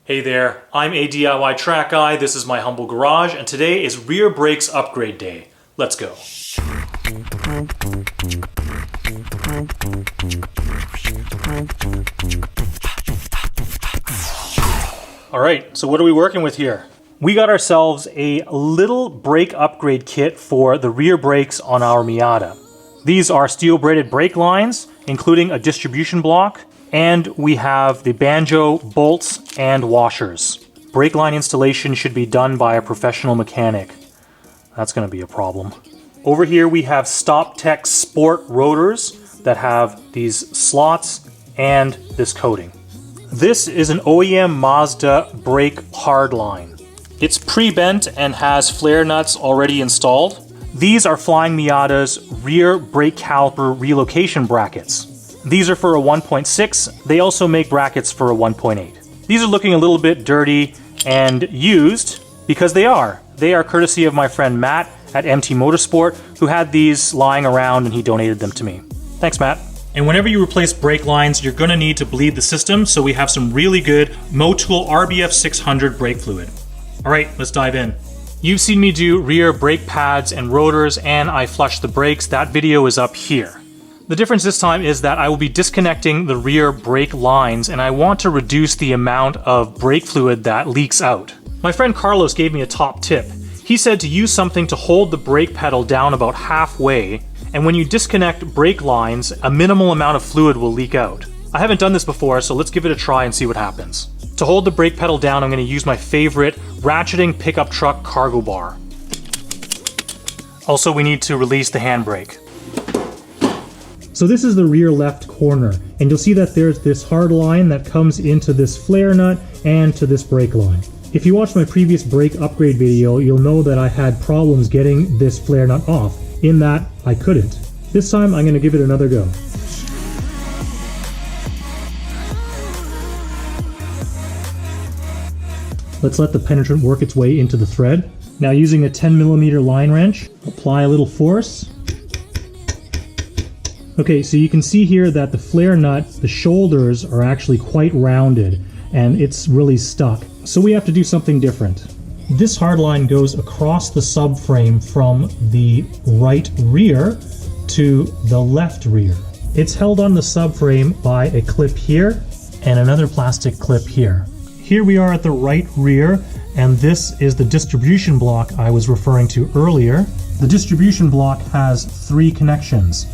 Hey there, I'm a DIY track guy, this is my humble garage, and today is rear brakes upgrade day. Let's go. Alright, so what are we working with here? We got ourselves a little brake upgrade kit for the rear brakes on our Miata. These are steel braided brake lines, including a distribution block, and we have the banjo bolts and washers. Brake line installation should be done by a professional mechanic. That's going to be a problem. Over here we have StopTech Sport rotors that have these slots and this coating. This is an OEM Mazda brake hardline. It's pre-bent and has flare nuts already installed. These are Flyin Miata's rear brake caliper relocation brackets. These are for a 1.6. They also make brackets for a 1.8. These are looking a little bit dirty and used because they are. They are courtesy of my friend Matt at MT Motorsport, who had these lying around and he donated them to me. Thanks, Matt. And whenever you replace brake lines, you're going to need to bleed the system, so we have some really good Motul RBF 600 brake fluid. All right, let's dive in. You've seen me do rear brake pads and rotors, and I flush the brakes. That video is up here. The difference this time is that I will be disconnecting the rear brake lines, and I want to reduce the amount of brake fluid that leaks out. My friend Carlos gave me a top tip. He said to use something to hold the brake pedal down about halfway, and when you disconnect brake lines, a minimal amount of fluid will leak out. I haven't done this before, so let's give it a try and see what happens. To hold the brake pedal down, I'm going to use my favorite ratcheting pickup truck cargo bar. Also, we need to release the handbrake. So this is the rear left corner, and you'll see that there's this hard line that comes into this flare nut and to this brake line. If you watched my previous brake upgrade video, you'll know that I had problems getting this flare nut off, in that I couldn't. This time I'm going to give it another go. Let's let the penetrant work its way into the thread. Now, using a 10mm line wrench, apply a little force. Okay, so you can see here that the flare nut, the shoulders are actually quite rounded and it's really stuck. So we have to do something different. This hardline goes across the subframe from the right rear to the left rear. It's held on the subframe by a clip here and another plastic clip here. Here we are at the right rear, and this is the distribution block I was referring to earlier. The distribution block has 3 connections.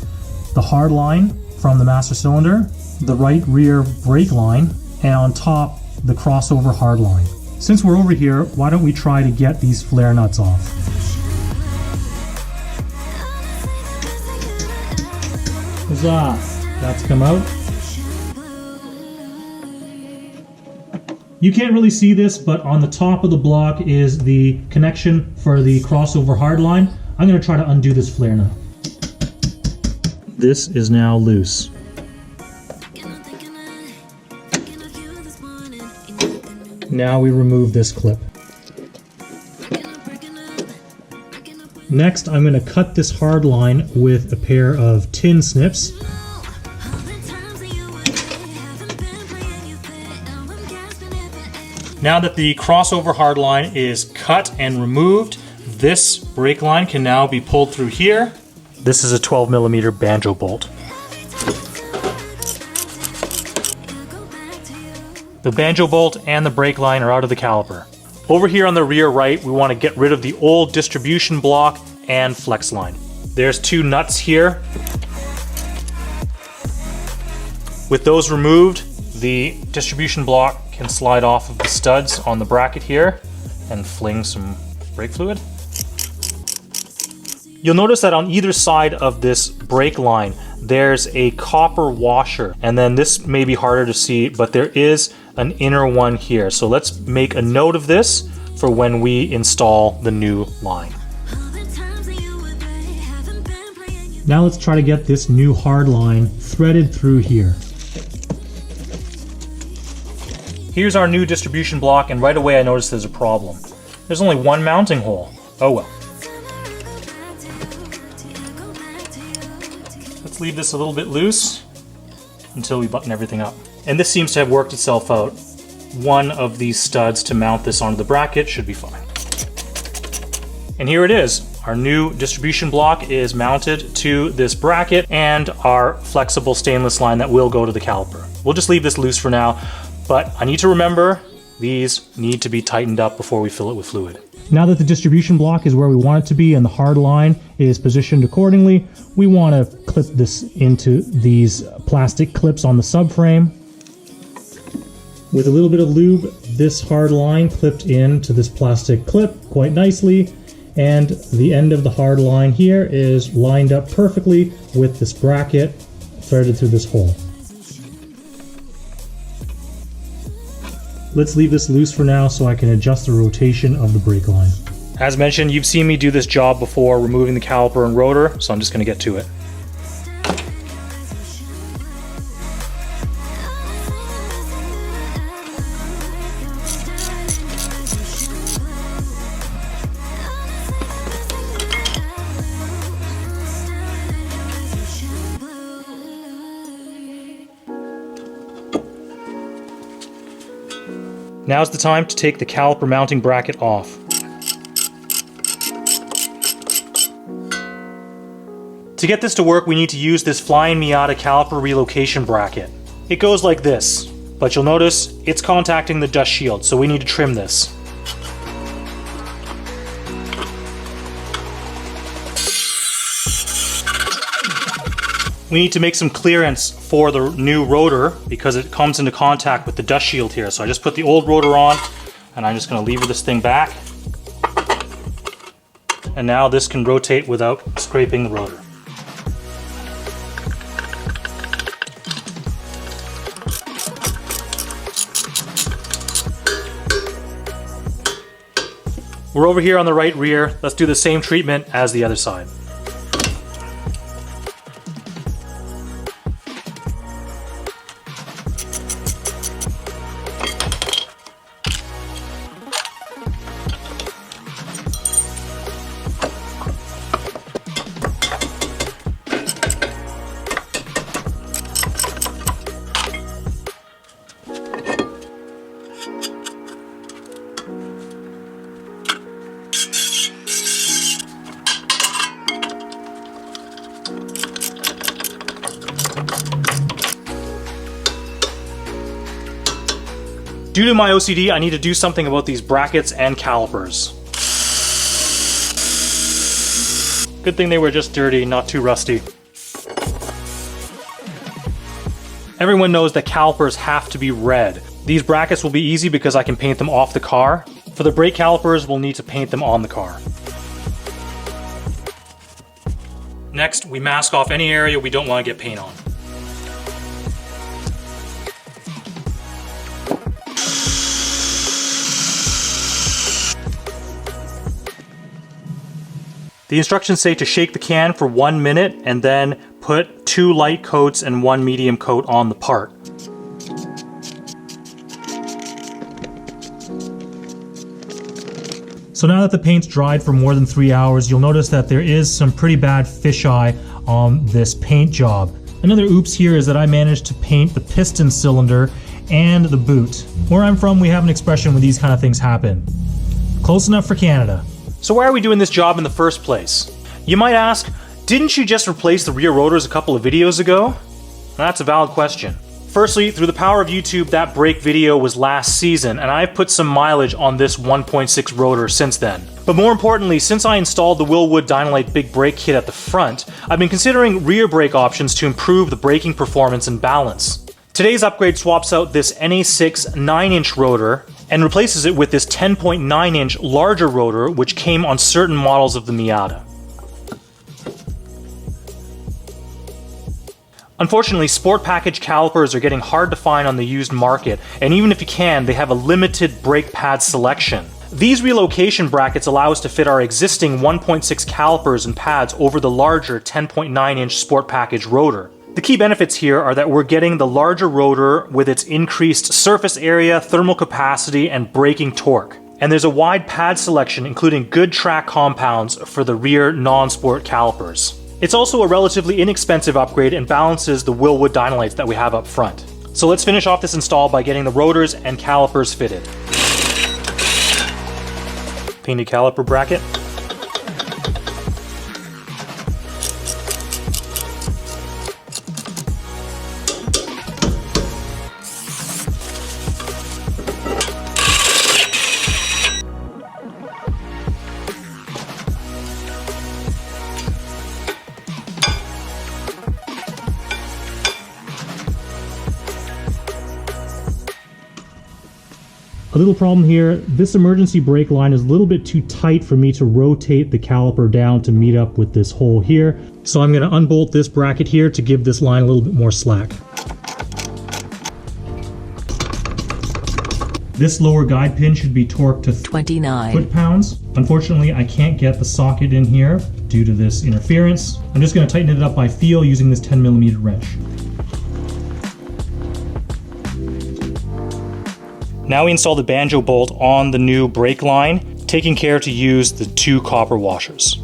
The hard line from the master cylinder, the right rear brake line, and on top, the crossover hard line. Since we're over here, why don't we try to get these flare nuts off? Huzzah! That's come out. You can't really see this, but on the top of the block is the connection for the crossover hard line. I'm going to try to undo this flare nut. This is now loose. Now we remove this clip. Next, I'm going to cut this hard line with a pair of tin snips. Now that the crossover hard line is cut and removed, this brake line can now be pulled through here. This is a 12mm banjo bolt. The banjo bolt and the brake line are out of the caliper. Over here on the rear right, we want to get rid of the old distribution block and flex line. There's 2 nuts here. With those removed, the distribution block can slide off of the studs on the bracket here and fling some brake fluid. You'll notice that on either side of this brake line, there's a copper washer, and then this may be harder to see, but there is an inner one here. So let's make a note of this for when we install the new line. Now let's try to get this new hard line threaded through here. Here's our new distribution block, and right away I noticed there's a problem. There's only one mounting hole. Oh well. Let's leave this a little bit loose until we button everything up. And this seems to have worked itself out. one of these studs to mount this onto the bracket should be fine. And here it is. Our new distribution block is mounted to this bracket and our flexible stainless line that will go to the caliper. We'll just leave this loose for now, but I need to remember these need to be tightened up before we fill it with fluid. Now that the distribution block is where we want it to be and the hard line is positioned accordingly, we want to clip this into these plastic clips on the subframe. With a little bit of lube, this hard line clipped into this plastic clip quite nicely, and the end of the hard line here is lined up perfectly with this bracket threaded through this hole. Let's leave this loose for now so I can adjust the rotation of the brake line. As mentioned, you've seen me do this job before, removing the caliper and rotor, so I'm just going to get to it. Now's the time to take the caliper mounting bracket off. To get this to work, we need to use this Flyin Miata caliper relocation bracket. It goes like this, but you'll notice it's contacting the dust shield, so we need to trim this. We need to make some clearance for the new rotor because it comes into contact with the dust shield here. So I just put the old rotor on and I'm just going to lever this thing back. And now this can rotate without scraping the rotor. We're over here on the right rear. Let's do the same treatment as the other side. Due to my OCD, I need to do something about these brackets and calipers. Good thing they were just dirty, not too rusty. Everyone knows that calipers have to be red. These brackets will be easy because I can paint them off the car. For the brake calipers, we'll need to paint them on the car. Next, we mask off any area we don't want to get paint on. The instructions say to shake the can for 1 minute and then put 2 light coats and 1 medium coat on the part. So now that the paint's dried for more than 3 hours, you'll notice that there is some pretty bad fisheye on this paint job. Another oops here is that I managed to paint the piston cylinder and the boot. Where I'm from, we have an expression when these kind of things happen. Close enough for Canada. So why are we doing this job in the first place? You might ask, didn't you just replace the rear rotors a couple of videos ago? That's a valid question. Firstly, through the power of YouTube, that brake video was last season, and I've put some mileage on this 1.6 rotor since then. But more importantly, since I installed the Wilwood Dynalite Big brake kit at the front, I've been considering rear brake options to improve the braking performance and balance. Today's upgrade swaps out this NA6 9-inch rotor and replaces it with this 10.9-inch larger rotor which came on certain models of the Miata. Unfortunately, sport package calipers are getting hard to find on the used market, and even if you can, they have a limited brake pad selection. These relocation brackets allow us to fit our existing 1.6 calipers and pads over the larger 10.9-inch sport package rotor. The key benefits here are that we're getting the larger rotor with its increased surface area, thermal capacity, and braking torque. And there's a wide pad selection including good track compounds for the rear non-sport calipers. It's also a relatively inexpensive upgrade and balances the Wilwood Dynalites that we have up front. So let's finish off this install by getting the rotors and calipers fitted. Painted caliper bracket. A little problem here, this emergency brake line is a little bit too tight for me to rotate the caliper down to meet up with this hole here. So I'm going to unbolt this bracket here to give this line a little bit more slack. This lower guide pin should be torqued to 29 foot-pounds. Unfortunately, I can't get the socket in here due to this interference. I'm just going to tighten it up by feel using this 10mm wrench. Now we install the banjo bolt on the new brake line, taking care to use the 2 copper washers.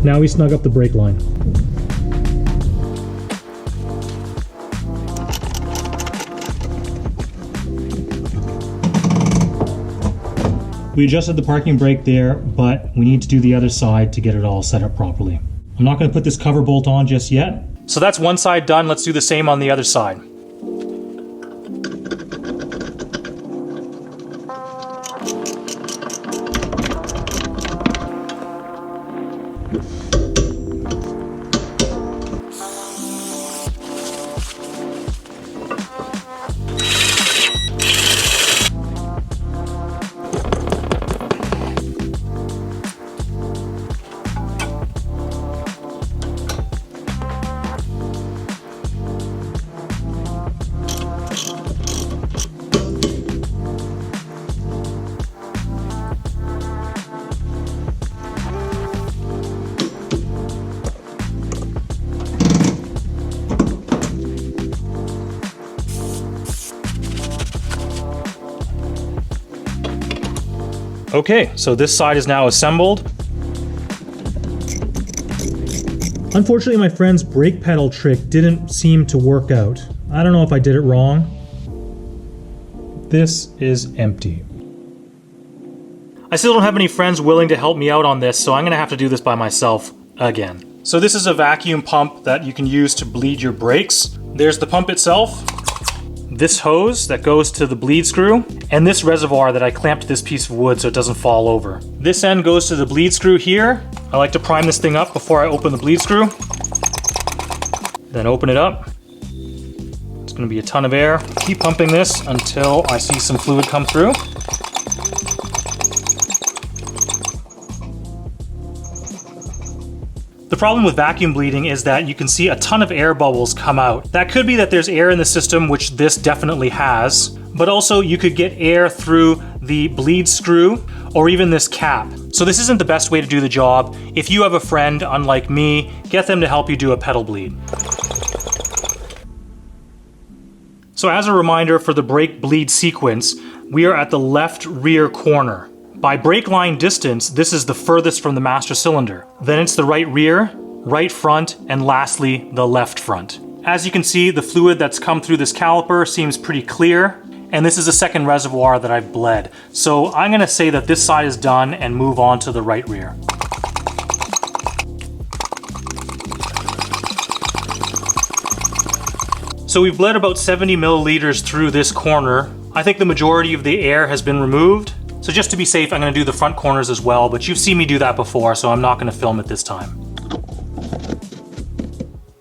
Now we snug up the brake line. We adjusted the parking brake there, but we need to do the other side to get it all set up properly. I'm not going to put this cover bolt on just yet. So that's one side done. Let's do the same on the other side. Okay, so this side is now assembled. Unfortunately, my friend's brake pedal trick didn't seem to work out. I don't know if I did it wrong. This is empty. I still don't have any friends willing to help me out on this, so I'm gonna have to do this by myself again. So this is a vacuum pump that you can use to bleed your brakes. There's the pump itself, this hose that goes to the bleed screw, and this reservoir that I clamped to this piece of wood so it doesn't fall over. This end goes to the bleed screw here. I like to prime this thing up before I open the bleed screw. Then open it up. It's going to be a ton of air. Keep pumping this until I see some fluid come through. The problem with vacuum bleeding is that you can see a ton of air bubbles come out. That could be that there's air in the system, which this definitely has, but also you could get air through the bleed screw or even this cap. So this isn't the best way to do the job. If you have a friend, unlike me, get them to help you do a pedal bleed. So as a reminder for the brake bleed sequence, we are at the left rear corner. By brake line distance, this is the furthest from the master cylinder. Then it's the right rear, right front, and lastly, the left front. As you can see, the fluid that's come through this caliper seems pretty clear, and this is a second reservoir that I've bled. So I'm gonna say that this side is done and move on to the right rear. So we've bled about 70 milliliters through this corner. I think the majority of the air has been removed. So just to be safe, I'm gonna do the front corners as well, but you've seen me do that before, so I'm not gonna film it this time.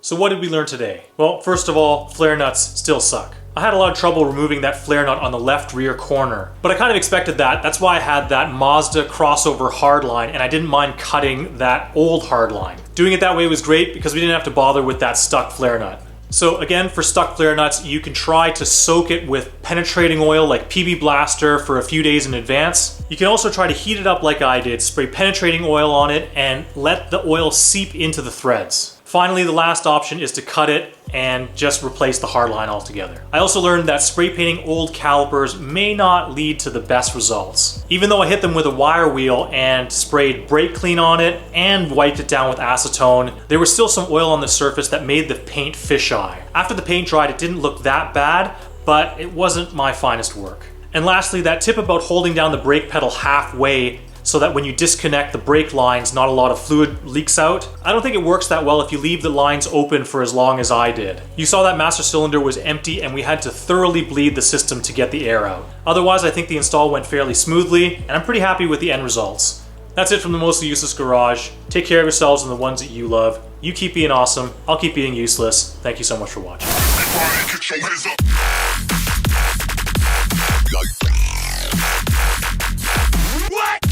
So what did we learn today? Well, first of all, flare nuts still suck. I had a lot of trouble removing that flare nut on the left rear corner, but I kind of expected that. That's why I had that Mazda crossover hardline, and I didn't mind cutting that old hardline. Doing it that way was great because we didn't have to bother with that stuck flare nut. So again, for stuck flare nuts, you can try to soak it with penetrating oil like PB Blaster for a few days in advance. You can also try to heat it up like I did, spray penetrating oil on it, and let the oil seep into the threads. Finally, the last option is to cut it and just replace the hardline altogether. I also learned that spray painting old calipers may not lead to the best results. Even though I hit them with a wire wheel and sprayed brake clean on it and wiped it down with acetone, there was still some oil on the surface that made the paint fisheye. After the paint dried, it didn't look that bad, but it wasn't my finest work. And lastly, that tip about holding down the brake pedal halfway so that when you disconnect the brake lines, not a lot of fluid leaks out. I don't think it works that well if you leave the lines open for as long as I did. You saw that master cylinder was empty and we had to thoroughly bleed the system to get the air out. Otherwise, I think the install went fairly smoothly and I'm pretty happy with the end results. That's it from the Mostly Useless Garage. Take care of yourselves and the ones that you love. You keep being awesome, I'll keep being useless. Thank you so much for watching. What?